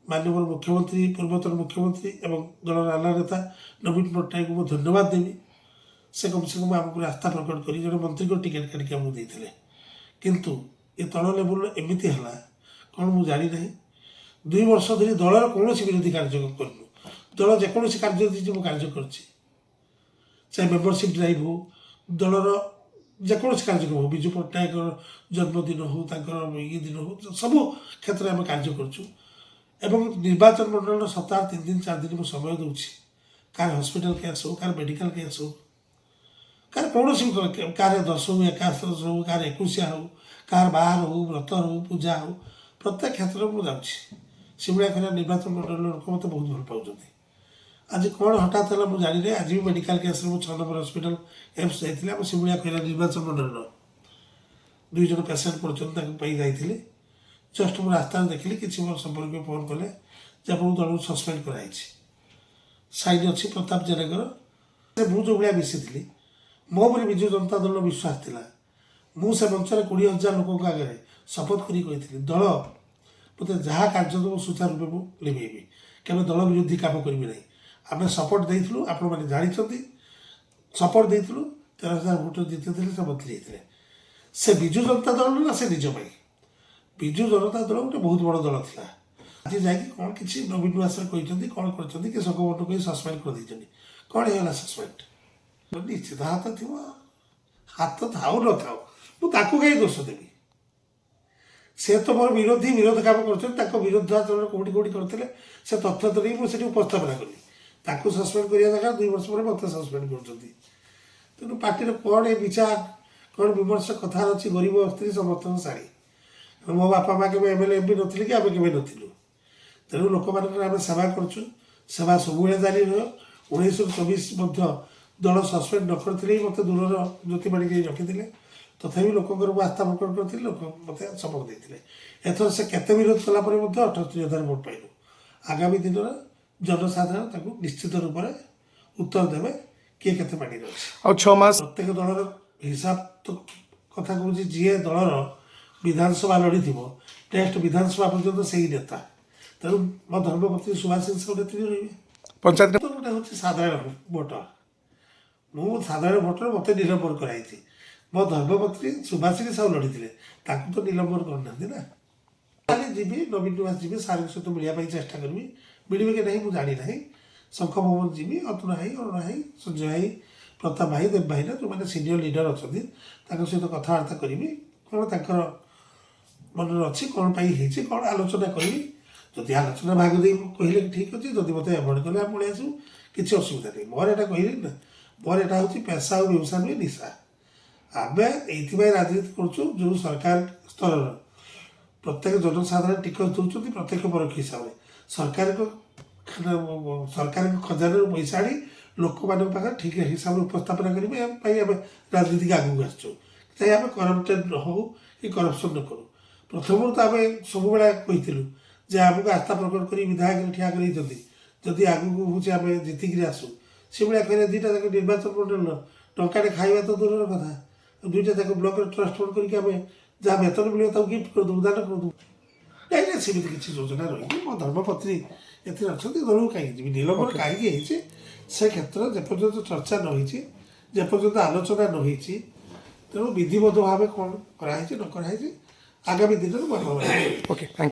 माननीय मुख्यमंत्री पूर्वतन मुख्यमंत्री एवं दल नाना नेता नवीन पट्टनायक को धन्यवाद देवी। से कम से कम आमको आस्था प्रकट कर जन मंत्री को टिकेट काटिक आमको देते किंतु ये तल लेवल एमती है कौन मुझे जानी ना 2 वर्ष धरी दलर कौन विरोधी कार्य करूँ दल जेकोसी कार्य मुझे कार्य कर चाहे मेम्बरशिप ड्राइव हो दलर जेकोसी कार्यक्रम हो विजु पट्टनायक जन्मदिन हो ये दिन हो सब क्षेत्र में आम कार्य करूँ निर्वाचन मंडल सप्ताह 3 दिन 4 दिन समय दूसरी कार हॉस्पिटल केस हो कार मेडिकल केस हो कार कौन कार 10 हो 11 हो कार 21 हो कार बाहर हो व्रत हो पूजा हो प्रत्येक क्षेत्र में मुझे शिमला खैरा निर्वाचन मंडल लोक मत बहुत भल पाँच आज कौन हठात है मुझे जानी आज भी medical case 6 number hospital AIIMS जाइए शिमला खैरा निर्वाचन मंडल 2 जन पेसेंट पड़ते जाइए जस्ट मुझे रास्ता देखिली कि मोर संपर्क फोन कले आपको दल सस्पेंड कराई साइन अच्छी प्रताप जेनेगर मुझे जो भाया मिसी मो पर विजु जनता दल विश्वास था मुझे मंचर 20,000 लोक आगे शपथ करी दल मत जहाँ कार्य सुचारू रूपे मुझे लिभेबी केवल दल विरोधी काम करी ना आम सपोर्ट देलु आपण मैंने जानते सपोर्ट देलु 13,000 भोट जीति से मंत्री होते से विजु जनता दल ना से निज विजु जनता दल गोटे बहुत बड़ दल था आज जा कौन किसी नवीन निवास कहते कौन कर संगठन को सस्पेंड कर देते कौन है सस्पेंड निश्चित हाथ थी हाथ थाऊ न था मुझे कहीं दोष देवी से तो मोर विरोधी विरोध काम कर विरोधाचरण कौटी कौटी करते से तथ्य तो नहीं मुझे उपस्थापना कली ताकू सस्पेंड करने जगह 2 वर्ष पर मत सस्पेंड कर तेणु पार्टी कौन ये विचार कौन विमर्श कथा अच्छी गरीब स्त्री समर्थन साड़ी मो बापा माँ के एमएलए एमपी नी कि आम के नुँ तेणु लोक मान सेवा करुँ सेवा सब जारी रह 1924 दल सस्पेंड न करते मत दूर ज्योति बाड़ी रखी तथापि लोक आस्था प्रकट करते लोक मत सपोर्ट देते एथर से केते विरोध कलापर 78,000 भोट पाइलु आगामी दिन में जनसाधारण निश्चित रूप से उत्तर देवे किए केते पार्टी और 6 मास प्रत्येक दलर हिसाब तो कथा कहूँ जी दलर विधानसभा लड़ी टेस्ट विधानसभा पर्यटन से ही नेता तेणु मो धर्मपत्नी सुभाष नेत्री रही पंचायत तो गोटे हूँ साधारण भोटर मु साधारण भोटर मत निलंबन कराई मो धर्मपत्नी सुभाषिनी साहू लड़ी तो निलंबन करना ना खाली जी नवीन निवास जी सार सहित मिलने चेष्टा करी मिले कि नहीं मुझे जानी ना शंख भवन जी अतुल भाई अरुण भाई संजय भाई प्रताप भाई देव भाई जो मैंने सीनियर लीडर अच्छा सहित कथबार्ता करी कौन तर मन अच्छी कौन पाई कौन आलोचना करी जदि आलोचना भाग दे कहले ठीक अच्छे जदि मत एवॉइड कले आप पलि आसू किसी असुविधा नहीं मोर यहाँ कहली ना मोर यहाँ हूँ पेशा और व्यवसाय नुहे निशा आम ये राजनीति करूँ जो सरकार स्तर प्रत्येक जनसाधारण टिकस दौरान प्रत्यक्ष परोक्ष हिसाब से सरकार खजाना पैसा आनी लोक मान ठीक हिसाब से उपस्थापना करने राजनीति आगू आसचु चाहे आम करप्टेड हो कि करप्शन न करूँ प्रथम तो आम सब कही जे आमको आस्था प्रकट कर विधायक ठिया करदी आगू हूँ आम जीतिक आसू से भाया कहले 2टा जाक निर्वाचन मंडल टंकाटे खाଇବା तो दूर कथा 2टा जाक ब्लॉक ट्रस्ट फंड करके जहाँ वेतन मिले गिफ्ट कर दूँ दान कर दूँ नहीं सेमती किसी योजना रही मो धर्मपत्नी ए अच्छा दल कहीं निलंबन कहीं से क्षेत्र जेपर्यंत चर्चा नही जेपर्यंत आलोचना नही तेणु विधिवत भाव कौन कराई न कराई आगामी दिन में ओके थैंक